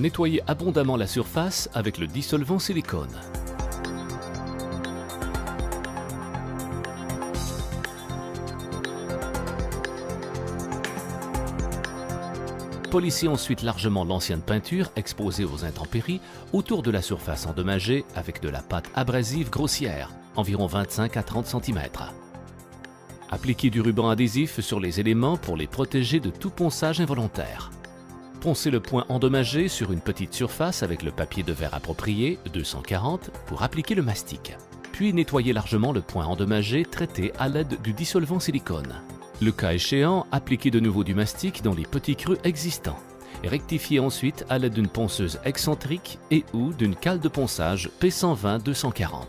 Nettoyez abondamment la surface avec le dissolvant silicone. Polissez ensuite largement l'ancienne peinture exposée aux intempéries autour de la surface endommagée avec de la pâte abrasive grossière, environ 25 à 30 cm. Appliquez du ruban adhésif sur les éléments pour les protéger de tout ponçage involontaire. Poncez le point endommagé sur une petite surface avec le papier de verre approprié, 240, pour appliquer le mastic. Puis nettoyez largement le point endommagé traité à l'aide du dissolvant silicone. Le cas échéant, appliquez de nouveau du mastic dans les petits creux existants et rectifiez ensuite à l'aide d'une ponceuse excentrique et ou d'une cale de ponçage P120-240.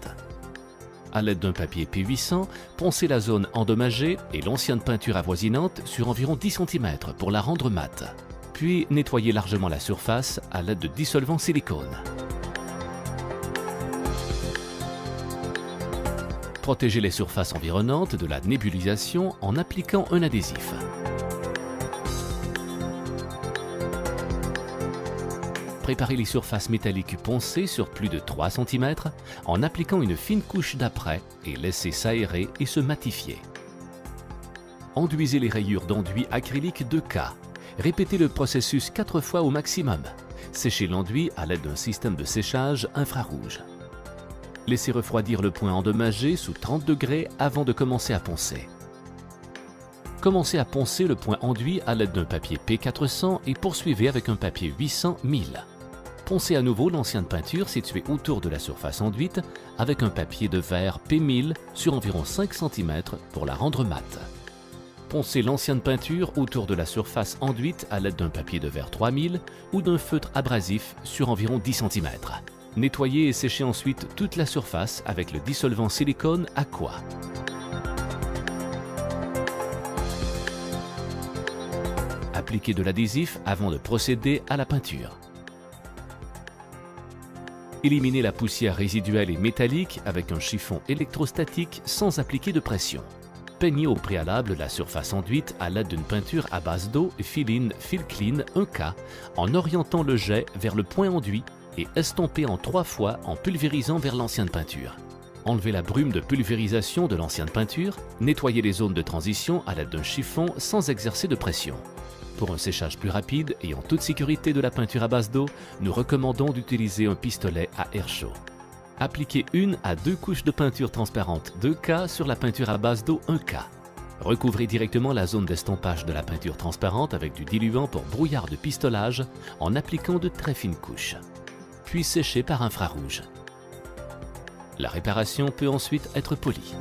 À l'aide d'un papier P800, poncez la zone endommagée et l'ancienne peinture avoisinante sur environ 10 cm pour la rendre mate. Puis nettoyez largement la surface à l'aide de dissolvant silicone. Protégez les surfaces environnantes de la nébulisation en appliquant un adhésif. Préparez les surfaces métalliques poncées sur plus de 3 cm en appliquant une fine couche d'apprêt et laissez s'aérer et se matifier. Enduisez les rayures d'enduit acrylique 2K. Répétez le processus 4 fois au maximum. Séchez l'enduit à l'aide d'un système de séchage infrarouge. Laissez refroidir le point endommagé sous 30 degrés avant de commencer à poncer. Commencez à poncer le point enduit à l'aide d'un papier P400 et poursuivez avec un papier 800-1000. Poncez à nouveau l'ancienne peinture située autour de la surface enduite avec un papier de verre P1000 sur environ 5 cm pour la rendre mate. Poncez l'ancienne peinture autour de la surface enduite à l'aide d'un papier de verre 3000 ou d'un feutre abrasif sur environ 10 cm. Nettoyez et séchez ensuite toute la surface avec le dissolvant silicone Aqua. Appliquez de l'adhésif avant de procéder à la peinture. Éliminez la poussière résiduelle et métallique avec un chiffon électrostatique sans appliquer de pression. Peignez au préalable la surface enduite à l'aide d'une peinture à base d'eau Fill-In Fill-Clean 1K en orientant le jet vers le point enduit et estompez en 3 fois en pulvérisant vers l'ancienne peinture. Enlevez la brume de pulvérisation de l'ancienne peinture, nettoyez les zones de transition à l'aide d'un chiffon sans exercer de pression. Pour un séchage plus rapide et en toute sécurité de la peinture à base d'eau, nous recommandons d'utiliser un pistolet à air chaud. Appliquez 1 à 2 couches de peinture transparente 2K sur la peinture à base d'eau 1K. Recouvrez directement la zone d'estompage de la peinture transparente avec du diluant pour brouillard de pistolage en appliquant de très fines couches. Puis sécher par infrarouge. La réparation peut ensuite être polie.